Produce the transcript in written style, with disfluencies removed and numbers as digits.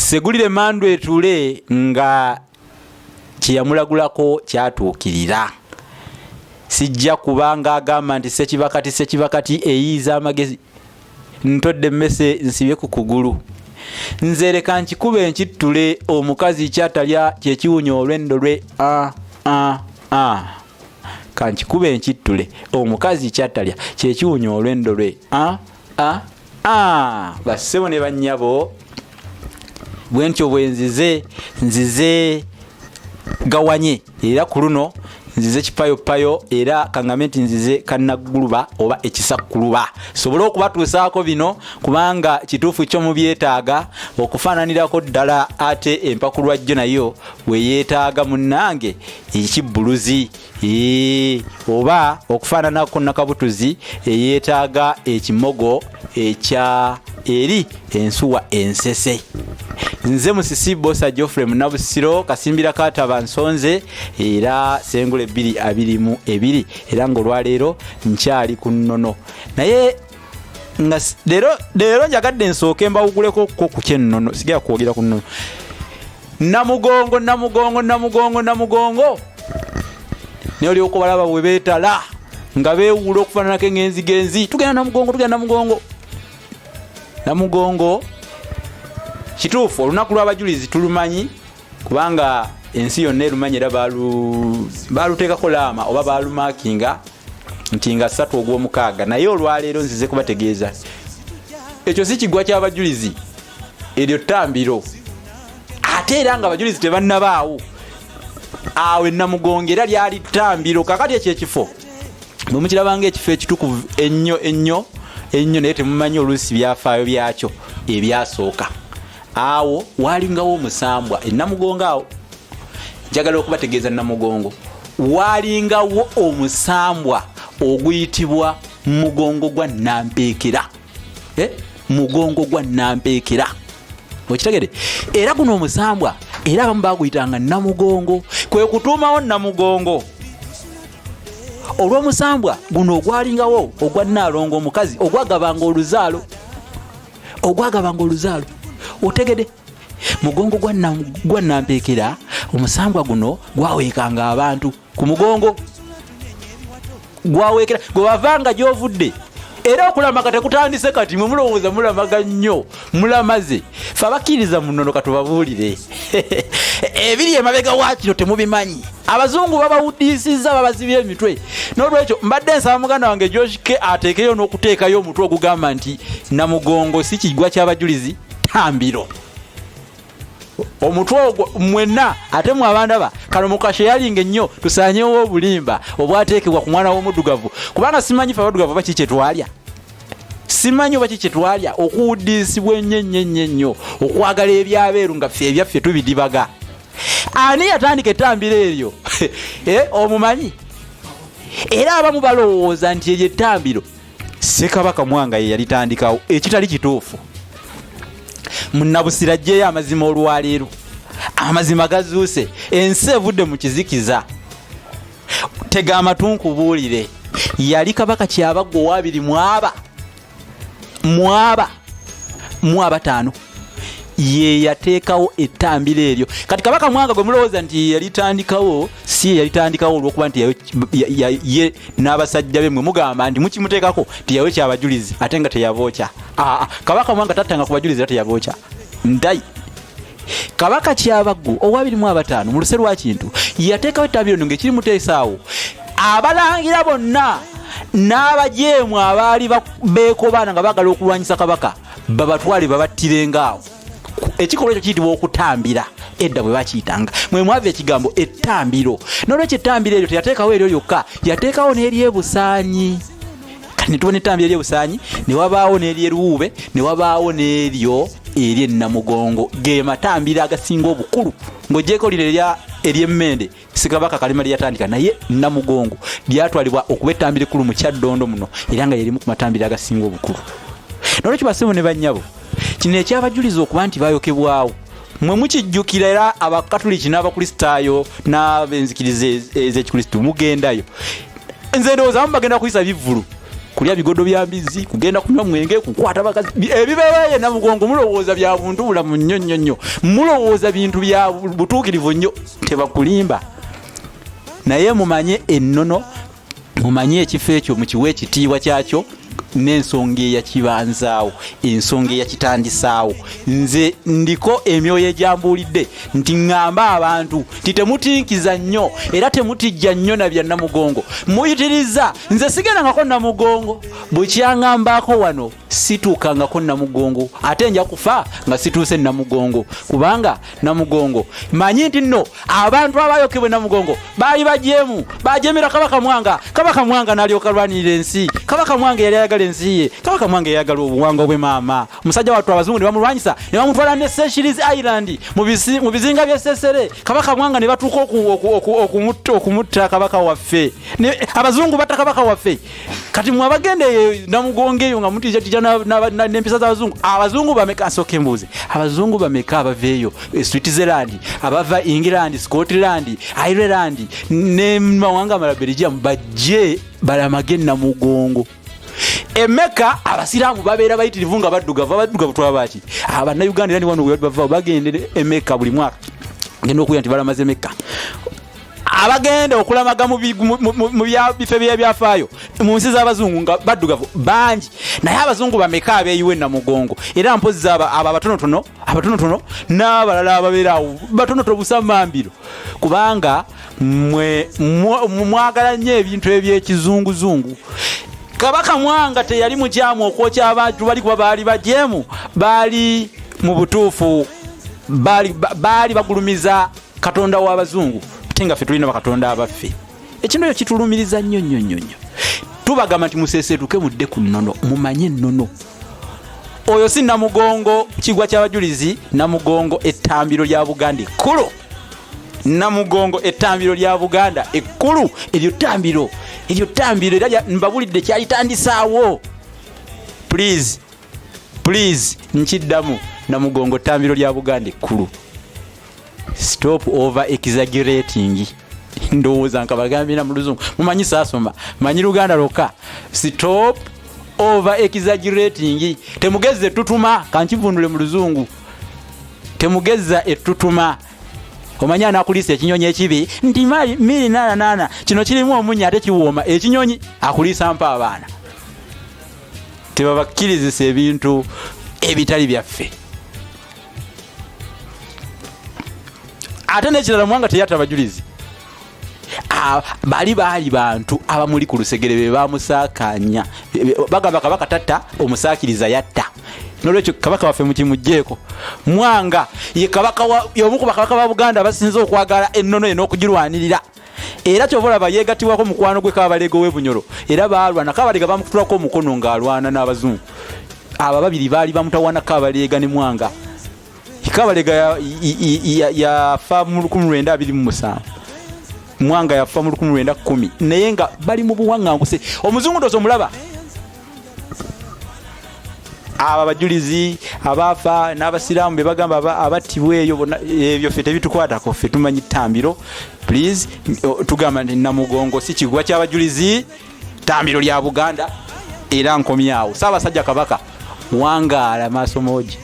segulire mandu etule nga kyeyamulagulako kyatuukirira. Sijja kubanga agamba nti sekibakati eyiiza amagezi ntodde mmese nsibye ku kugulu. Nze leka nkikuba enkitule omukazi kyatalya kyekiwunya olwendo lwe kankikuba enkitule omukazi kyatalya kyekiwunya olwendo lwe bassebo ne bannyabo bwentyo nzize gawanye era ku luno nzize kipayopayo era kaŋŋambe nti nzize kannaguluba oba ekisakuluba sobole okubatuusaako bino kubanga kituufu kyo mu byetaaga okufaananirako ddala ate empakulwa jjo nayo weyeetaaga munnange ekibbuluzi oba okufaananako nakabutuzi eyeetaaga ekimogo ekya eri ensuwa ensese. Nze musisi bosa Geoffrey Munnabusiro kasimbira kataba nsonze era sengule 222 era ngolwaleero nkyali ku nnono naye nga leero njagadde nsooke mbawuguleko ku kyennono sigera kwogera ku nnono. Namugongo ne oli okubalaba bwe beetala nga beewuula okufaananako engenzi tugenda Namugongo kituufu olunaku lw'abajulizi tulumanyi kubanga ensi yonna erumanyi era baaluteekako laama oba baalumakinga nti nga 3 ogw'omukaaga naye olwaleero nzize kubategeeza ekyo si kiggwa ky'abajulizi eryo ttambiro ate era nga abajulizi tebannabaawo awo Namugongo era lyali ttambiro kakati ekyekifo bwe mukirabanga ekifo ekitukuvu ennyo naye temumanyi oluusi byafaayo byakyo ebyasooka. Awo walingawo omusambwa Namugongo awo njagala okubategeeza Namugongo walingawo omusambwa oguyitibwa mugongo gwa Nampeekera mugongo gwa Nampeekera okitegere era guno omusambwa era abamu baguyitanga Namugongo kwe kutuumawo Namugongo olw'omusambwa guno ogwalingawo ogwa Naalongo omukazi ogwagabanga oluzaalo otegede mugongo gwa Nampeekera omusambwa guno gwaweekanga abantu ku mugongo gwaweekera gwe bavanga gy'ovudde era okulamaga tekutandise kati mwe mulowooza mulamaga nnyo mulamaze fe abakkiriza munono katubabuulire ebiri emabega waakino temubimanyi abazungu babawuddisiza babazibye emitwe n'olwekyo mbadde nsaba muganda wange Joshke ateekeyo n'okuteekayo omutwe ogugamba nti Namugongo si kiggwa ky'abajulizi ttambiro omutwe ogwo mwenna ate mu abandaba kano mukashe yalinga ennyo tusaanyewo obulimba obwateekebwa ku mwana w'omuddugavu kubanga simanyi fe abaddugavu baki kyetwalya simanyi oba kyetwalya okuwuddisibwa ennyo okwagala ebyabeeru nga ffe ebyaffe tubidibaga ani yatandika ettambiro eryo omumanyi era abamu balowooza nti eryo ettambiro Ssekabaka Mwanga ye yalitandikawo ekitali kituufu. Munnabusiro ajjeyo amazima olwaleero amazima gazuuse ensi evudde mu kizikiza tega amatu nkubuulire yali Kabaka Kyabaggu owabiri mu 5 ye yateekawo ettambiro eryo kati Kabaka Mwanga gwe mulowooza nti yalitandikawo si yalitandikawo olw'okuba nti ye n'abasajja be mwe mugamba nti mukimuteekako tiyawe kyabajulizi ate nga teyavookya Kabaka Mwanga tattanga ku bajulizi era teyavookya ndayi Kabaka Kyabaggu owabiri mu 5 mu luse lwa kintu yateekawo ettambiro ng'ekiri muteesaawo abalangira bonna n'abajeemu abaali beekobaana nga baagala okulwanyisa Kabaka babatwale babattirengaawo ekikolwa ekyo kiyitibwa okutambira edda bwe bakiyitanga mwe mwava ekigambo ettambiro n'olwekyo ettambiro eryo teyateekawo eryo lyokka yateekawo n'eryebusaanyi kati ne tubona ettambiro ery'ebusaanyi ne wabaawo n'eryeruwuube ne wabaawo n'eryo ery'Namugongo ge matambiro agasinga obukulu ng'ogyeko lino ery'emmende Ssekabaka Kalema lyatandika naye Namugongo lyatwalibwa okuba ettambiro ekkulu mu Kyaddondo muno era nga yerimu ku matambiro agasinga obukulu. N'olwekyo basimu ne bannyabo kino ekyabajuliza okuba nti bayokebwawo mwe mukijjukira era Abakatuliki n'Abakristaayo n'abenzikiriza ez'Ekristo mugendayo nze ndowooza bagenda kuyisa bivvulu kulya bigodo bya mbizi kugenda kunywa mwenge kukwata bakazi ebibeerayo Namugongo mulowooza bya buntu bulamu nnyo nnyo nnyo mulowooza bintu bya butuukirivu nnyo tebakulimba naye mumanye ennono mumanye ekifo ekyo mukiwe ekitiibwa kyakyo n'ensonga eyakibanzaawo ensonga eyakitandisaawo nze ndiko emyoyo egyambuulidde nti ŋŋamba abantu nti temutinkiza nnyo era temutijja nnyo na bya Namugongo muyitiriza nze sigendangako Namugongo bwekyaŋŋambaako wano situukangako Namugongo ate nja kufa nga situuse Namugongo kubanga Namugongo manyi nti nno abantu abayokebwe Namugongo baali bajeemu bajemera Kabaka Mwanga n'alyoka lwanirira ensi Kabaka Mwanga yali ayagala ensi ye Kabaka Mwanga yayagala obuwangwa bwe maama omusajja wattu abazungu ne bamulwanyisa ne bamutwala ne Seychelles Island mu bizinga bya Sesere Kabaka Mwanga ne batuuka okumutta Kabaka waffe abazungu batta Kabaka waffe kati mwabagende Namugongo eyo nga mutija n'empisa z'abazungu bameka nsooka embuuzi abazungu bameka abaveeyo Switzerland abava England Scotland Ireland ne mawanga amala Belgium bajje balamage Namugongo Emeka abasiraamu babeera bayitirivu nga baddugavu twabaki Abannayuganda era ni wano we bava bagende Emeka buli mwaka ngenda okuya nti balamaze Emeka abagenda okulamaga mu bifo byafaayo mu nsi z'abazungu nga baddugavu bangi naye abazungu bameka abeeyiwe Namugongo era mpozi aba abatonotono n'abalala ababeerawo batonotono busamambiro kubanga mwagala nnyo ebintu eby'ekizunguzungu Kabaka Mwanga teyali mukyamu okwokya abantu bali kuba baali bajeemu baali mu butuufu baali bagulumiza Katonda w'abazungu tenga ffe tulina bakatonda abaffe ekino kitulumiriza nnyo tubagamba nti museesetuke mudde ku nnono mumanye ennono oyo si Namugongo Kiggwa ky'Abajulizi Namugongo ettambiro lya Buganda ekkulu Namugongo ettambiro lya Buganda ekkulu eryo ttambiro era mbabulidde kyalitandisaawo please nkiddamu Namugongo ttambiro lya Buganda ekkulu stop over exaggerating ndowooza nkabagambira mu Luzungu mumanyi saasoma manyi Luganda lwokka stop over exaggerating temugezze ettutuma kankivundule mu Luzungu temugezza ettutuma omanyi anakulisa ekinyonyi ekibi nti miri nana kino kirimu omunya ate kiwooma ekinyonyi akulisa mpa abaana tebabakkirizisa ebintu ebitali byaffe ate n'ekirala Mwanga teyata Abajulizi baali bantu abamuli ku lusegere be bamusaakanya bagamba Kabaka tatta omusaakiriza yatta nolwekyo Kabaka waffe mukimugjeeko Mwanga ye Kabaka y'omu ku bakabaka ba Buganda basinze okwagala ennono n'okugirwanirira era kyovolaba yeegatibwako mukwano gwe Kabalego w'Ebunyoro era baalwana Kabalega bamukutulako omukono ng'alwana n'abazungu abo babiri baali bamutawana Kabalega ne Mwanga Kabalega yafa mu 1927 Mwanga yafa mu 1910 naye nga bali mu buwaŋŋanguse omuzungu ndozo mulaba aba Abajulizi abafa n'abasiraamu be bagamba abattibwa ebyo ffe tebitukwatako ffe tumanyi ttambiro please tugamba nti Namugongo si Kiggwa ky'Abajulizi ttambiro lya Buganda era nkomyawo Ssaabasajja Kabaka wangaala maaso moja